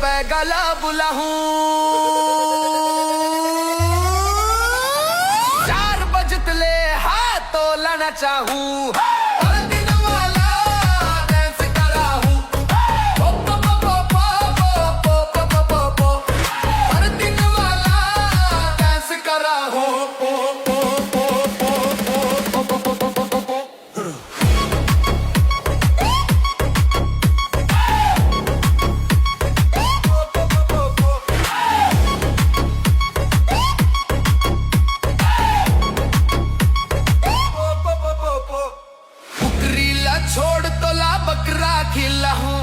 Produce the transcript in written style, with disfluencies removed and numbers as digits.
बैगला बुलाऊं 4 बजतले हाथों लाना चाहूं हर दिन वाला डांस कराऊं पो पो पो पो पो पो पो पो पो हर दिन वाला डांस कराऊं पो पो पो पो पो पो पो पो पो पो छोड़ तो ला बकरा खिलाऊं